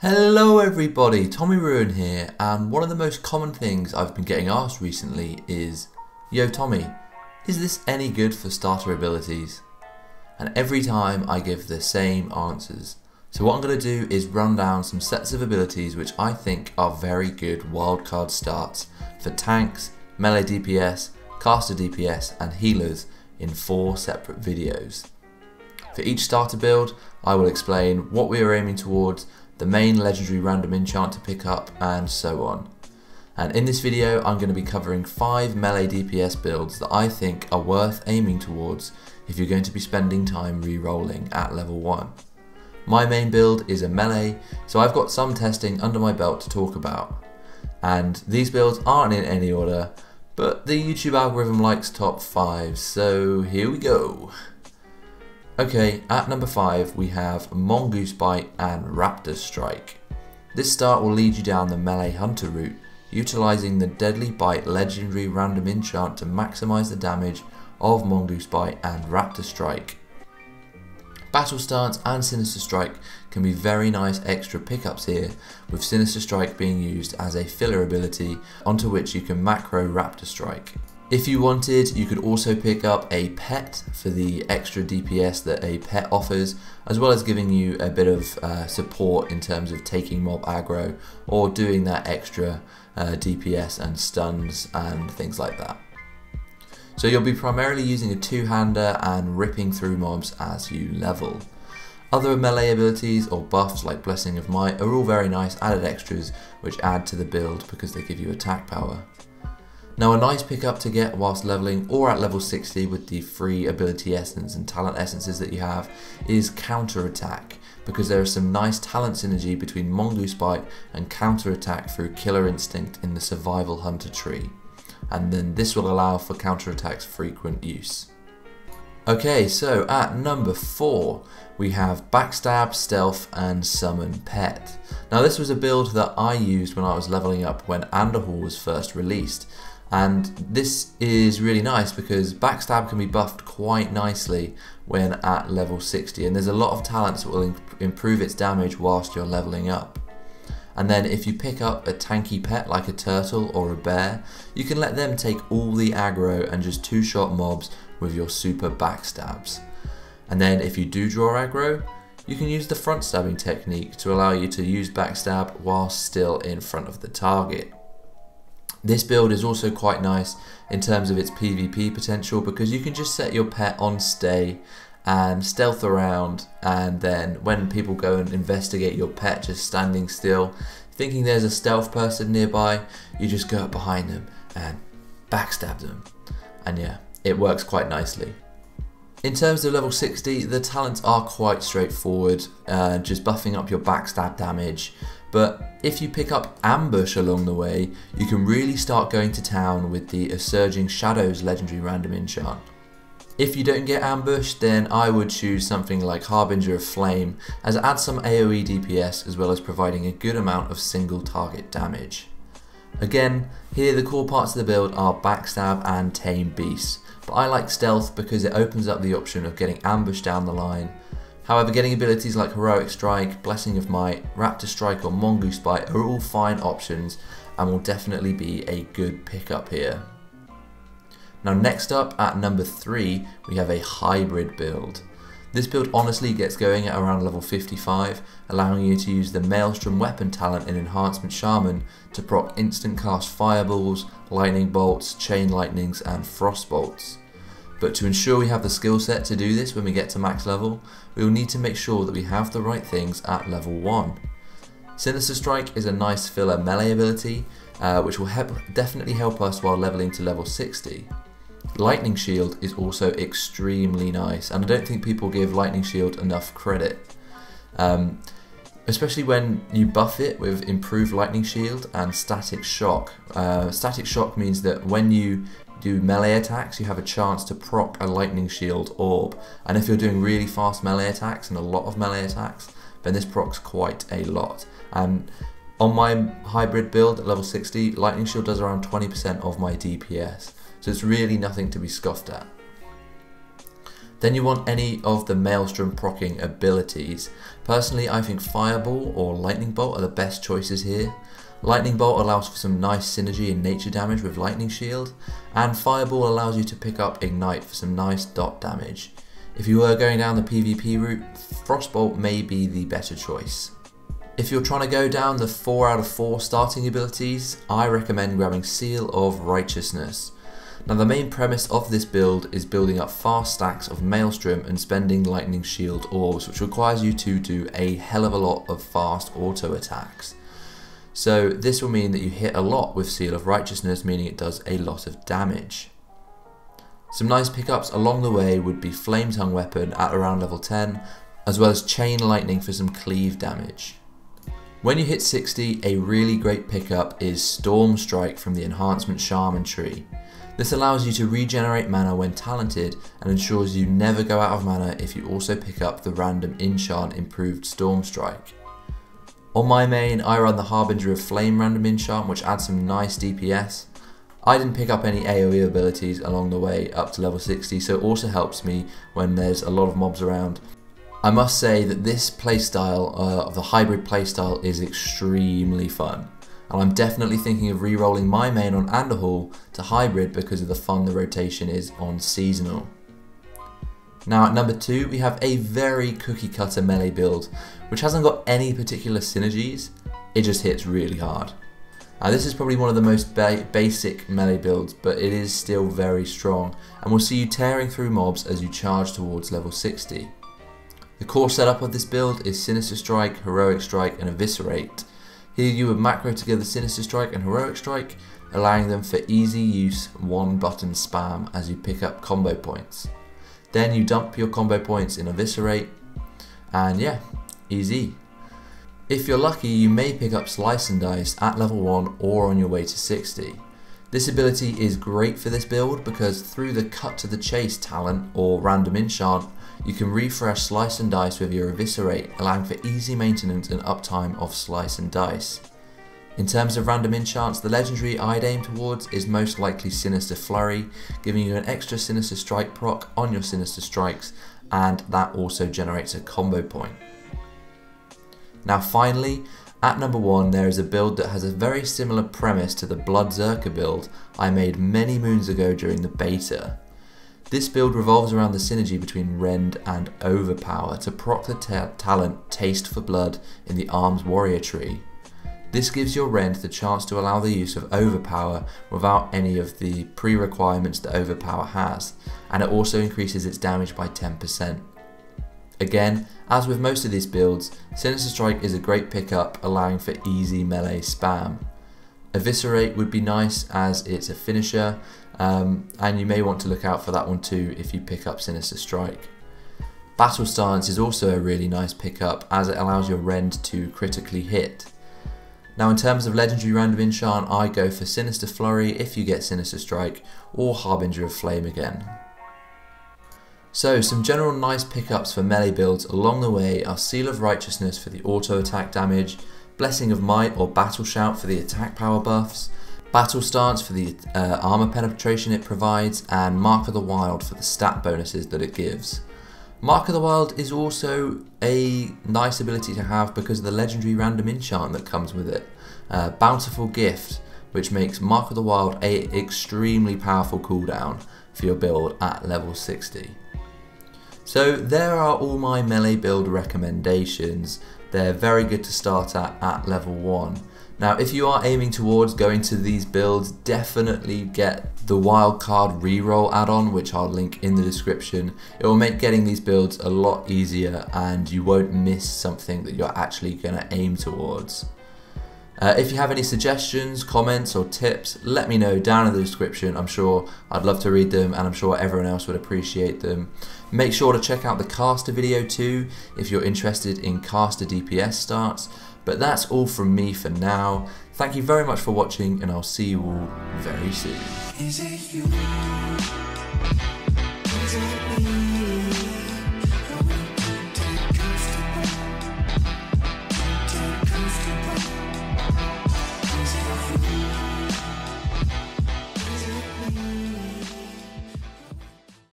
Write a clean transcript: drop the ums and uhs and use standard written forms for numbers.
Hello everybody, Tommyruin here, and one of the most common things I've been getting asked recently is, "Yo Tommy, is this any good for starter abilities?" And every time I give the same answers. So what I'm going to do is run down some sets of abilities which I think are very good wildcard starts for tanks, melee DPS, caster DPS and healers in 4 separate videos. For each starter build, I will explain what we are aiming towards, the main legendary random enchant to pick up, and so on. And in this video I'm going to be covering 5 melee DPS builds that I think are worth aiming towards if you're going to be spending time re-rolling at level 1. My main build is a melee, so I've got some testing under my belt to talk about. And these builds aren't in any order, but the YouTube algorithm likes top 5, so here we go. Okay, at number 5 we have Mongoose Bite and Raptor Strike. This start will lead you down the melee hunter route, utilising the Deadly Bite legendary random enchant to maximise the damage of Mongoose Bite and Raptor Strike. Battle Stance and Sinister Strike can be very nice extra pickups here, with Sinister Strike being used as a filler ability onto which you can macro Raptor Strike. If you wanted, you could also pick up a pet for the extra DPS that a pet offers, as well as giving you a bit of support in terms of taking mob aggro or doing that extra DPS and stuns and things like that. So you'll be primarily using a two-hander and ripping through mobs as you level. Other melee abilities or buffs like Blessing of Might are all very nice added extras which add to the build because they give you attack power. Now a nice pickup to get whilst leveling or at level 60 with the free ability essence and talent essences that you have is counter attack, because there is some nice talent synergy between Mongoose Bite and counter attack through Killer Instinct in the Survival Hunter tree, and then this will allow for counter attack's frequent use. Okay, so at number 4 we have Backstab, Stealth and Summon Pet. Now this was a build that I used when I was leveling up when Underhall was first released. And this is really nice because Backstab can be buffed quite nicely when at level 60, and there's a lot of talents that will improve its damage whilst you're leveling up. And then if you pick up a tanky pet like a turtle or a bear, you can let them take all the aggro and just two-shot mobs with your super backstabs. And then if you do draw aggro, you can use the front stabbing technique to allow you to use backstab whilst still in front of the target. This build is also quite nice in terms of its PvP potential because you can just set your pet on stay and stealth around, and then when people go and investigate your pet just standing still, thinking there's a stealth person nearby, you just go up behind them and backstab them. And yeah, it works quite nicely. In terms of level 60, the talents are quite straightforward, just buffing up your backstab damage. But if you pick up Ambush along the way, you can really start going to town with the Surging Shadows legendary random enchant. If you don't get Ambush, then I would choose something like Harbinger of Flame, as it adds some AoE DPS as well as providing a good amount of single target damage. Again, here the core parts of the build are Backstab and Tame Beasts, but I like Stealth because it opens up the option of getting Ambush down the line. However, getting abilities like Heroic Strike, Blessing of Might, Raptor Strike or Mongoose Bite are all fine options and will definitely be a good pickup here. Now next up at number 3 we have a hybrid build. This build honestly gets going at around level 55, allowing you to use the Maelstrom weapon talent in Enhancement Shaman to proc instant cast fireballs, lightning bolts, chain lightnings and frost bolts. But to ensure we have the skill set to do this when we get to max level, we will need to make sure that we have the right things at level 1. Sinister Strike is a nice filler melee ability, which will definitely help us while leveling to level 60. Lightning Shield is also extremely nice, and I don't think people give Lightning Shield enough credit. Especially when you buff it with improved Lightning Shield and Static Shock. Static Shock means that when you do melee attacks, you have a chance to proc a Lightning Shield orb, and if you're doing really fast melee attacks and a lot of melee attacks, then this procs quite a lot. And on my hybrid build at level 60, Lightning Shield does around 20% of my DPS, so it's really nothing to be scoffed at. Then you want any of the Maelstrom proccing abilities. Personally, I think Fireball or Lightning Bolt are the best choices here. Lightning Bolt allows for some nice synergy and nature damage with Lightning Shield, and Fireball allows you to pick up Ignite for some nice dot damage. If you were going down the PvP route, Frostbolt may be the better choice. If you're trying to go down the 4 out of 4 starting abilities, I recommend grabbing Seal of Righteousness. Now the main premise of this build is building up fast stacks of Maelstrom and spending Lightning Shield orbs, which requires you to do a hell of a lot of fast auto attacks. So this will mean that you hit a lot with Seal of Righteousness, meaning it does a lot of damage. Some nice pickups along the way would be Flame Tongue Weapon at around level 10, as well as Chain Lightning for some cleave damage. When you hit 60, a really great pickup is Storm Strike from the Enhancement Shaman tree. This allows you to regenerate mana when talented and ensures you never go out of mana if you also pick up the random enchant improved Storm Strike. On my main, I run the Harbinger of Flame random enchant, which adds some nice DPS. I didn't pick up any AoE abilities along the way up to level 60, so it also helps me when there's a lot of mobs around. I must say that this playstyle of the hybrid playstyle is extremely fun, and I'm definitely thinking of re-rolling my main on Underhall to hybrid because of the fun the rotation is on seasonal. Now at number 2 we have a very Cookiecutter melee build, which hasn't got any particular synergies, it just hits really hard. Now this is probably one of the most basic melee builds, but it is still very strong and will see you tearing through mobs as you charge towards level 60. The core setup of this build is Sinister Strike, Heroic Strike and Eviscerate. Here you would macro together Sinister Strike and Heroic Strike, allowing them for easy use one button spam as you pick up combo points. Then you dump your combo points in Eviscerate, and yeah, easy. If you're lucky, you may pick up Slice and Dice at level 1 or on your way to 60. This ability is great for this build because through the Cut to the Chase talent or random enchant, you can refresh Slice and Dice with your Eviscerate, allowing for easy maintenance and uptime of Slice and Dice. In terms of random enchants, the legendary I'd aim towards is most likely Sinister Flurry, giving you an extra Sinister Strike proc on your Sinister Strikes, and that also generates a combo point. Now finally, at number 1 there is a build that has a very similar premise to the Bloodzerker build I made many moons ago during the beta. This build revolves around the synergy between Rend and Overpower to proc the talent Taste for Blood in the Arms Warrior tree. This gives your Rend the chance to allow the use of Overpower without any of the pre-requirements that Overpower has, and it also increases its damage by 10%. Again, as with most of these builds, Sinister Strike is a great pickup, allowing for easy melee spam. Eviscerate would be nice as it's a finisher, and you may want to look out for that one too if you pick up Sinister Strike. Battle Stance is also a really nice pickup as it allows your Rend to critically hit. Now in terms of legendary random enchant, I go for Sinister Flurry if you get Sinister Strike, or Harbinger of Flame again. So some general nice pickups for melee builds along the way are Seal of Righteousness for the auto attack damage, Blessing of Might or Battle Shout for the attack power buffs, Battle Stance for the armor penetration it provides, and Mark of the Wild for the stat bonuses that it gives. Mark of the Wild is also a nice ability to have because of the legendary random enchant that comes with it, Bountiful Gift, which makes Mark of the Wild an extremely powerful cooldown for your build at level 60. So there are all my melee build recommendations. They're very good to start at level 1. Now if you are aiming towards going to these builds, definitely get the wildcard reroll add-on, which I'll link in the description. It will make getting these builds a lot easier and you won't miss something that you're actually going to aim towards. If you have any suggestions, comments or tips, let me know down in the description. I'm sure I'd love to read them and I'm sure everyone else would appreciate them. Make sure to check out the caster video too if you're interested in caster DPS starts. But that's all from me for now. Thank you very much for watching and I'll see you all very soon.